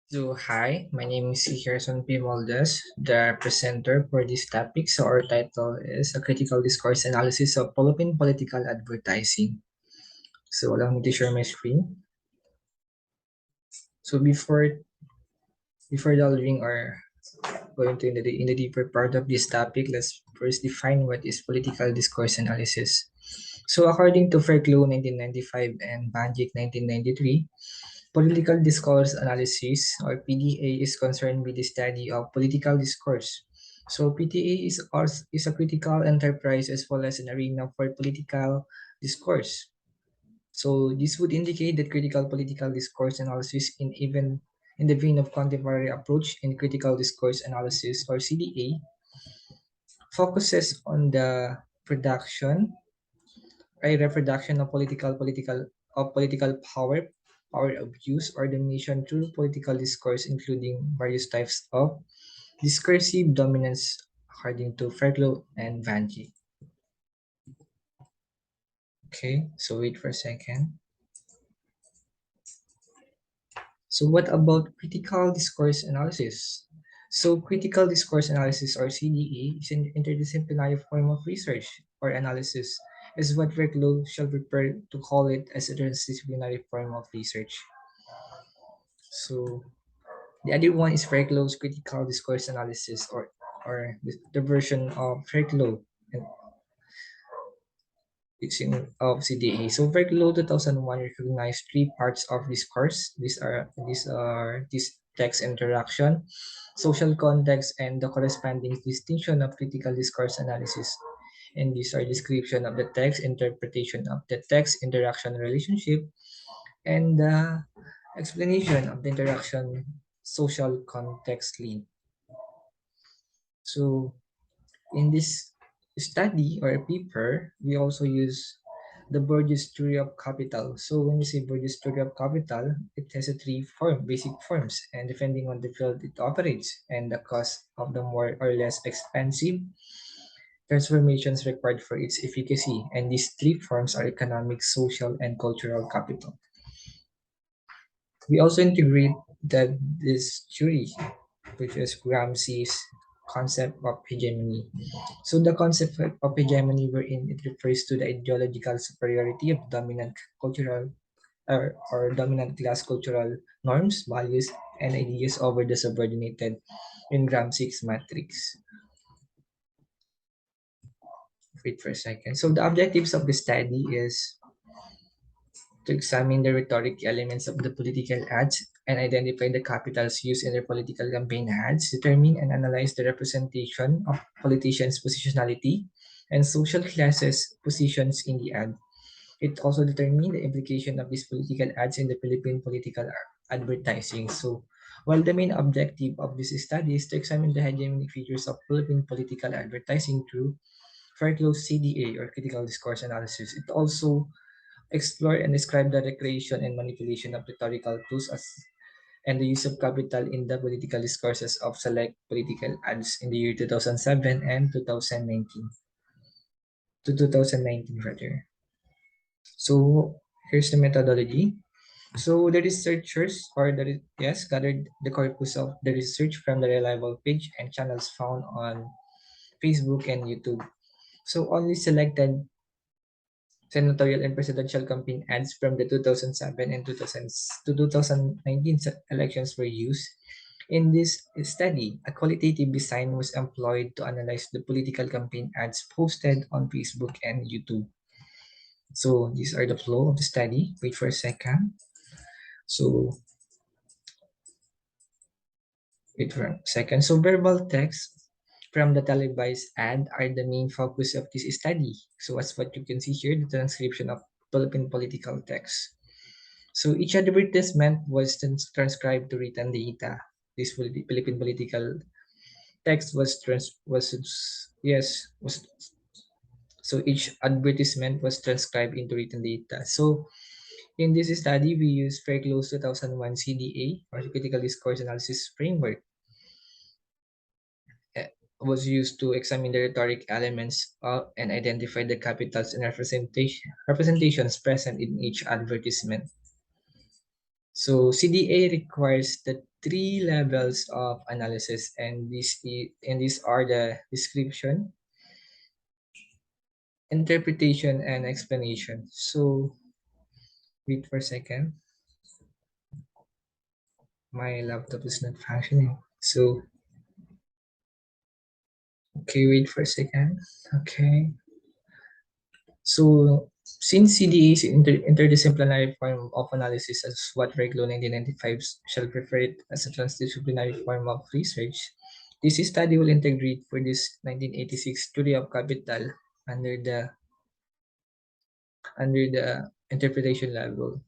So, hi, my name is Harrison P. Moldes, the presenter for this topic. So, our title is A Critical Discourse Analysis of Philippine Political Advertising. So, allow me to share my screen. So, before delving or going to in the deeper part of this topic, let's first define what is political discourse analysis. So, according to Fairclough 1995 and Banjik 1993, political discourse analysis, or PDA, is concerned with the study of political discourse. So PTA is a critical enterprise as well as an arena for political discourse. So this would indicate that critical political discourse analysis in the vein of contemporary approach in critical discourse analysis, or CDA, focuses on the production a reproduction of political power abuse or domination through political discourse, including various types of discursive dominance, according to Fairclough and Vanjie. Okay, so wait for a second. So what about critical discourse analysis? So critical discourse analysis, or CDA, is an interdisciplinary form of research or analysis, is what Fairclough shall prefer to call it as a transdisciplinary form of research. So the other one is Fairclough's critical discourse analysis, or the version of Fairclough, and it's in of CDA. So Fairclough 2001 recognized three parts of discourse. These text interaction, social context, and the corresponding distinction of critical discourse analysis. And these are description of the text, interpretation of the text, interaction relationship, and the explanation of the interaction social context link. So in this study or paper, we also use the Bourdieu's theory of capital. So when you say Bourdieu's theory of capital, it has a basic forms, and depending on the field it operates and the cost of the more or less expensive transformations required for its efficacy. And these three forms are economic, social, and cultural capital. We also integrate this theory, which is Gramsci's concept of hegemony. So the concept of hegemony, wherein it refers to the ideological superiority of dominant cultural or dominant class cultural norms, values, and ideas over the subordinated in Gramsci's matrix. Wait for a second. So the objectives of the study is to examine the rhetoric elements of the political ads and identify the capitals used in their political campaign ads, determine and analyze the representation of politicians' positionality and social classes' positions in the ad. It also determined the implication of these political ads in the Philippine political advertising. So, while the main objective of this study is to examine the hegemonic features of Philippine political advertising through Fairclough's CDA, or critical discourse analysis, it also explored and described the recreation and manipulation of rhetorical tools and the use of capital in the political discourses of select political ads in the year 2007 and 2019 rather. So here's the methodology. So the researchers gathered the corpus of the research from the reliable page and channels found on Facebook and YouTube. So only selected senatorial and presidential campaign ads from the 2007 and 2019 elections were used. In this study, a qualitative design was employed to analyze the political campaign ads posted on Facebook and YouTube. So these are the flow of the study. Wait for a second. So wait for a second. So verbal text from the televised ad are the main focus of this study. So as what you can see here, the transcription of Philippine political text. So each advertisement was transcribed to written data. This Philippine political text was so each advertisement was transcribed into written data. So in this study, we used Fairclough's 2001 CDA, or Critical Discourse Analysis Framework, was used to examine the rhetoric elements of and identify the capitals and representations present in each advertisement. So CDA requires the three levels of analysis, and these are the description, interpretation, and explanation. So wait for a second. My laptop is not functioning. So okay, wait for a second. Okay. So since CDA is interdisciplinary form of analysis, as what Reglo 1995 shall prefer it as a transdisciplinary form of research, this study will integrate for this 1986 theory of capital under the under the interpretation level,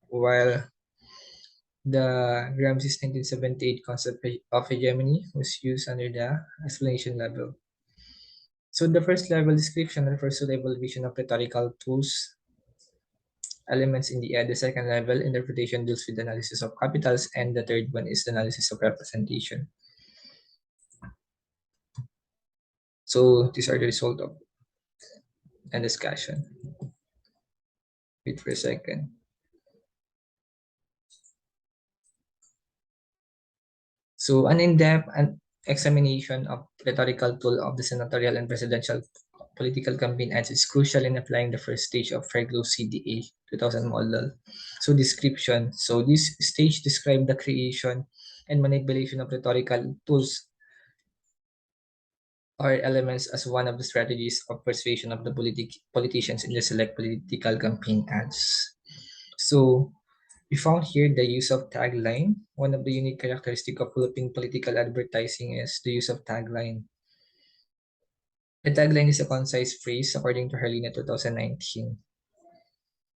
while the Gramsci's 1978 concept of hegemony was used under the explanation level. So the first level description refers to the evaluation of rhetorical tools, elements in the The second level interpretation deals with analysis of capitals, and the third one is the analysis of representation. So these are the result of a discussion. Wait for a second. So an in-depth examination of rhetorical tool of the senatorial and presidential political campaign ads is crucial in applying the first stage of Fairclough CDA 2000 model. So description. So this stage describes the creation and manipulation of rhetorical tools or elements as one of the strategies of persuasion of the politicians in the select political campaign ads. So we found here the use of tagline. One of the unique characteristics of Philippine political advertising is the use of tagline. The tagline is a concise phrase according to Harlina 2019.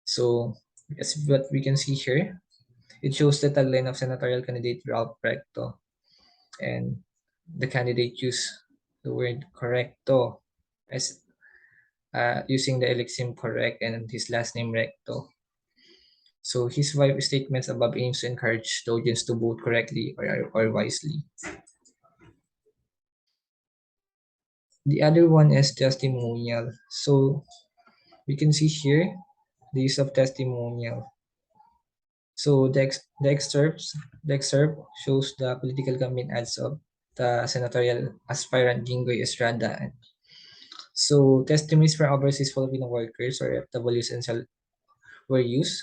So as what we can see here, it shows the tagline of senatorial candidate Ralph Recto, and the candidate used the word correcto as using the elixir correct and his last name recto. So his five statements above aims to encourage the audience to vote correctly or wisely. The other one is testimonial. So we can see here the use of testimonial. So the excerpt shows the political campaign ads of the senatorial aspirant Jingoy Estrada. So testimonies from overseas Filipino workers or FWs and were used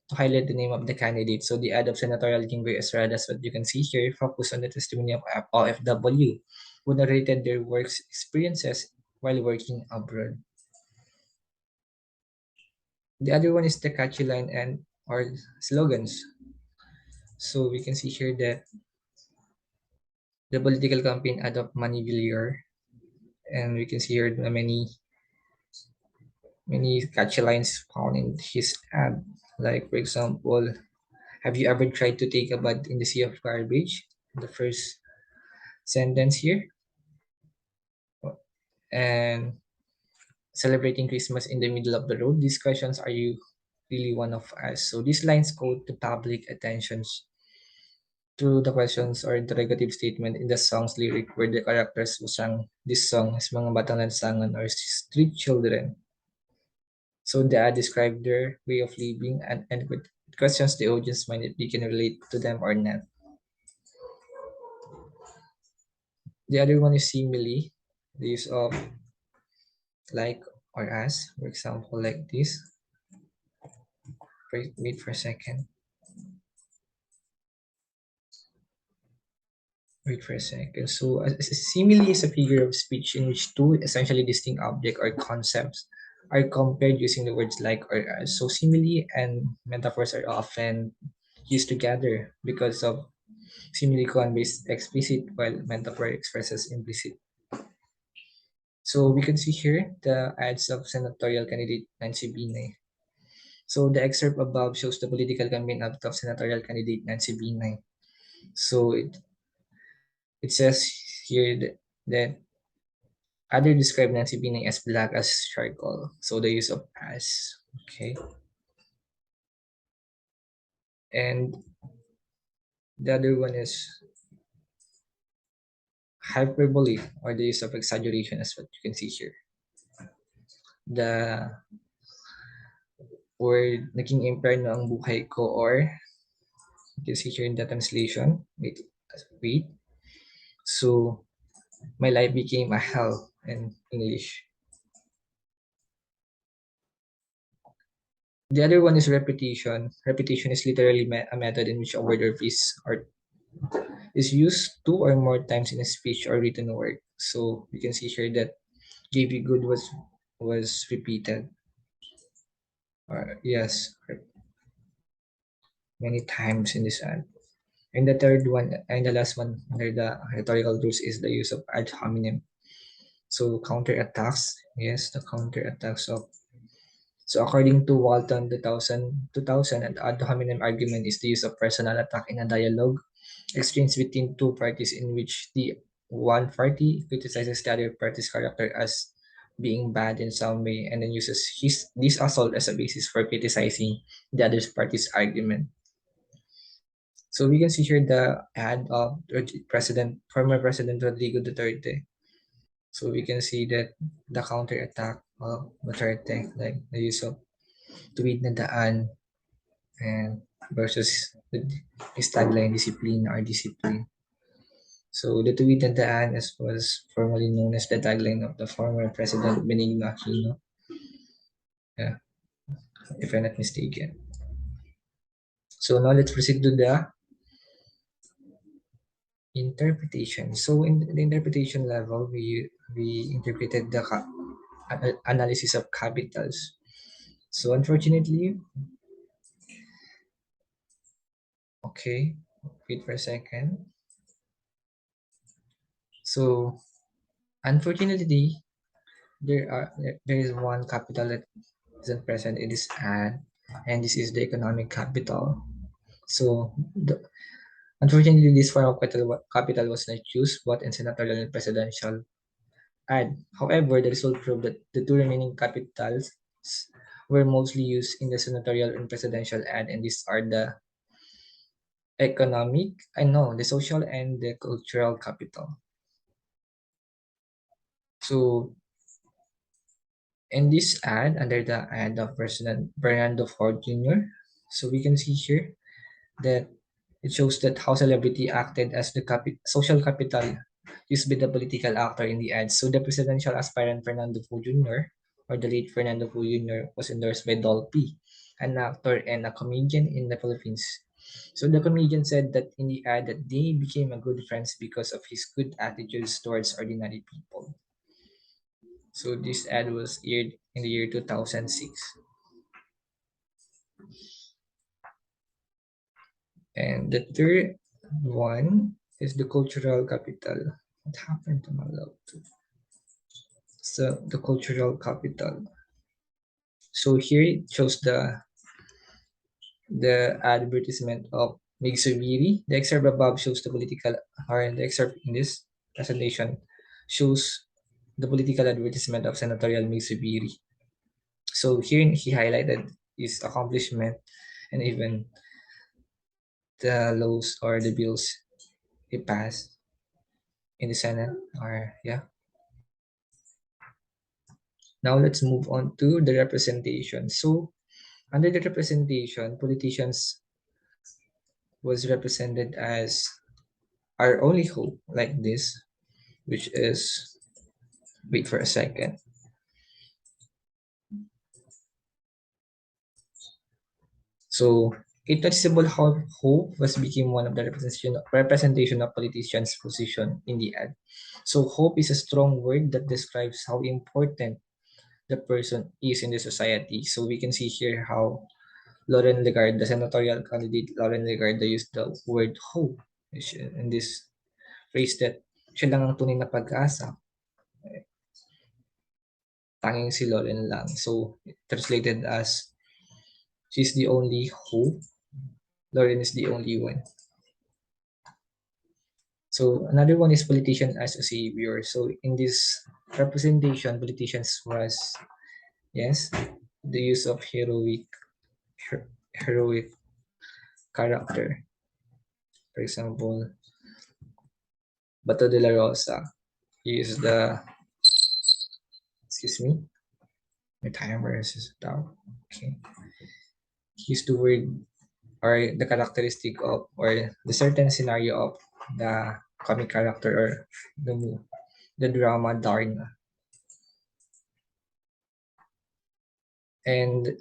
to highlight the name of the candidate. So the ad of Senatorial Jinggoy Estrada, as what you can see here, focused on the testimony of OFW who narrated their work's experiences while working abroad. The other one is the catchy line and or slogans. So we can see here that the political campaign ad of Manivilier, and we can see here the many catchy lines found in his ad. Like for example, have you ever tried to take a bath in the sea of garbage? The first sentence here. And celebrating Christmas in the middle of the road. These questions, are you really one of us? So these lines call to public attentions to the questions or interrogative statement in the song's lyric where the characters who sang this song as mga batang lansangan or street children. So the ad described their way of living and questions the audience mind if they can relate to them or not. The other one is simile, the use of like or as, for example, like this. Wait for a second. Wait for a second. So, a simile is a figure of speech in which two essentially distinct objects or concepts are compared using the words like or as. So, simile and metaphors are often used together because of simile conveys explicit while metaphor expresses implicit. So, we can see here the ads of senatorial candidate Nancy Binay. So, the excerpt above shows the political campaign ad of senatorial candidate Nancy Binay. So, it says here that other describe Nancy Binay as black as charcoal. So the use of as. Okay. And the other one is hyperbole or the use of exaggeration as what you can see here. The word naging imperno ang buhay ko or You can see here in the translation. Wait. So my life became a hell in English. The other one is repetition. Repetition is literally a method in which a word or phrase is used two or more times in a speech or written word. So you can see here that JB Good was repeated. Yes, many times in this ad. And the third one and the last one under the rhetorical rules is the use of ad hominem. So counterattacks, yes, the counterattacks of. So according to Walton 2000, an ad hominem argument is the use of personal attack in a dialogue exchange between two parties in which the one party criticizes the other party's character as being bad in some way and then uses this assault as a basis for criticizing the other party's argument. So we can see here the ad of former President Rodrigo Duterte. So we can see that the counterattack of Duterte, like the use of tweet na daan and versus his tagline, discipline or discipline. So the tweet na daan was formerly known as the tagline of the former President Benigno Aquino, yeah, if I'm not mistaken. So now let's proceed to the interpretation. So in the interpretation level, we interpreted the analysis of capitals. So unfortunately, okay, wait for a second. So unfortunately, there is one capital that isn't present in this ad, and this is the economic capital. So unfortunately, this form of capital was not used both in senatorial and presidential ad. However, the result proved that the two remaining capitals were mostly used in the senatorial and presidential ad, and these are the the social and the cultural capital. So in this ad, under the ad of President Bernardo Ford Jr., so we can see here that it shows that how celebrity acted as the social capital used by the political actor in the ad. So the presidential aspirant Fernando Fu Jr. or the late Fernando Fu Jr. was endorsed by Dolphy, an actor and a comedian in the Philippines. So the comedian said that in the ad that they became a good friends because of his good attitudes towards ordinary people. So this ad was aired in the year 2006. And the third one is the cultural capital. What happened to my laptop? So the cultural capital. So here it shows the advertisement of Migsubiri. The excerpt above shows the political, or the excerpt in this presentation shows the political advertisement of Senatorial Migsubiri. So here he highlighted his accomplishment and even the laws or the bills he passed in the Senate. Or yeah. Now let's move on to the representation. So under the representation, politicians was represented as our only hope like this, which is, wait for a second. So it noticeable how hope was became one of the representation of politicians' position in the ad. So hope is a strong word that describes how important the person is in the society. So we can see here how Lauren Legarda, the senatorial candidate Lauren Legarda, used the word hope in this phrase that siya lang ang tunay na pag-asa. Tanging si Lauren lang. So translated as she's the only hope. Lauren is the only one. So another one is politician as a savior. So in this representation, politicians was, yes, the use of heroic character. For example, Bato de la Rosa. He is the, excuse me, my timer is down. Okay. He used the word or the characteristic of or the certain scenario of the comic character or the drama Darna. And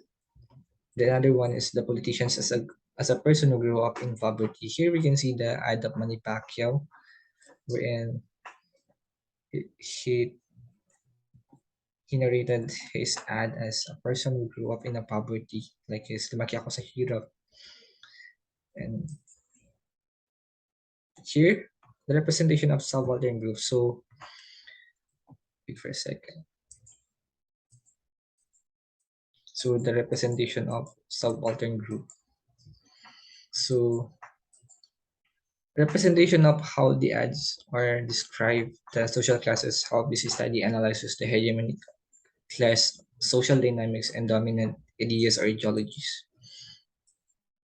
the other one is the politicians as a person who grew up in poverty. Here we can see the ad of Manny Pacquiao, wherein he he narrated his ad as a person who grew up in a poverty, like his lumaki ako sa hirap. And here, the representation of subaltern groups. So, wait for a second. So, the representation of subaltern group. So, representation of how the ads are described the social classes, how this study analyzes the hegemonic class, social dynamics, and dominant ideas or ideologies.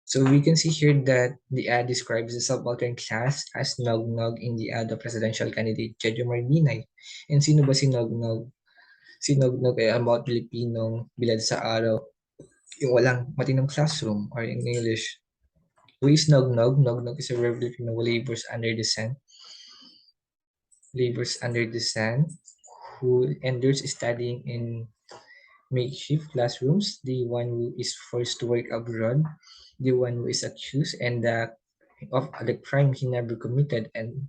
So we can see here that the ad describes the subaltern class as Nog-Nog in the ad of presidential candidate Jejo Marbinay. And sino ba si Nog-Nog? Si Nog-Nog ay about Pilipinong bilad sa araw, yung walang matinong classroom, or in English. Who is Nog-Nog? Nog-Nog is a rare Filipino who labors under the sun, who endures studying in makeshift classrooms, the one who is forced to work abroad, the one who is accused and of the crime he never committed, and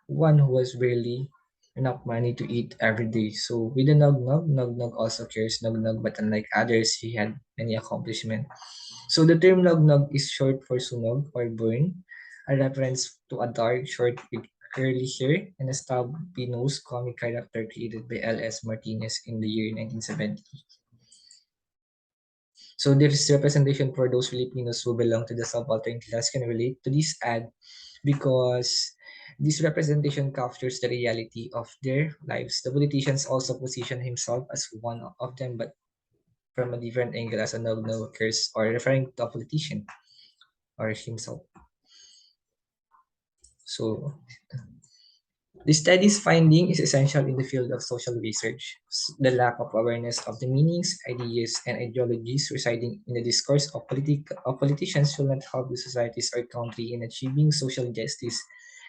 one who has barely enough money to eat every day. So with the Nog-Nog, Nog-Nog also cares Nog-Nog, but unlike others, he had many accomplishments. So the term Nog-Nog is short for Sunog or burn, a reference to a dark, short with curly hair and a stubby nose comic character created by L.S. Martinez in the year 1970. So there is representation for those Filipinos who belong to the subaltern class can relate to this ad because this representation captures the reality of their lives. The politicians also position himself as one of them, but from a different angle as a no occurs or referring to a politician or himself. So the study's finding is essential in the field of social research. The lack of awareness of the meanings, ideas, and ideologies residing in the discourse of politicians will not help the societies or country in achieving social justice,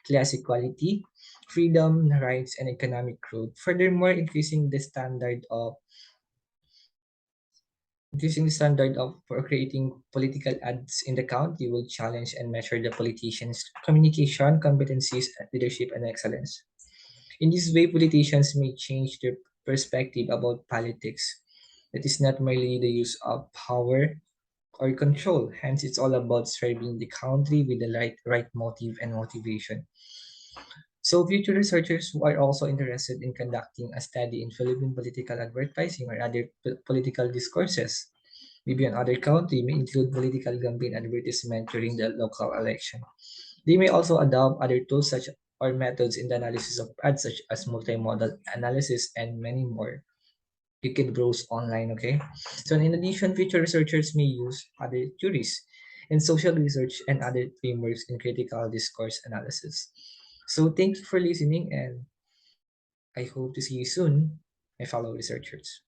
class equality, freedom, rights, and economic growth. Furthermore, increasing the standard of for creating political ads in the county will challenge and measure the politicians' communication, competencies, leadership, and excellence. In this way, politicians may change their perspective about politics. It is not merely the use of power or control. Hence, it's all about serving the country with the right motive and motivation. So, future researchers who are also interested in conducting a study in Philippine political advertising or other political discourses, maybe in other country, may include political campaign advertisement during the local election. They may also adopt other tools such or methods in the analysis of ads such as multimodal analysis and many more. You can browse online, okay? So in addition, future researchers may use other theories in social research and other frameworks in critical discourse analysis. So thank you for listening and I hope to see you soon, my fellow researchers.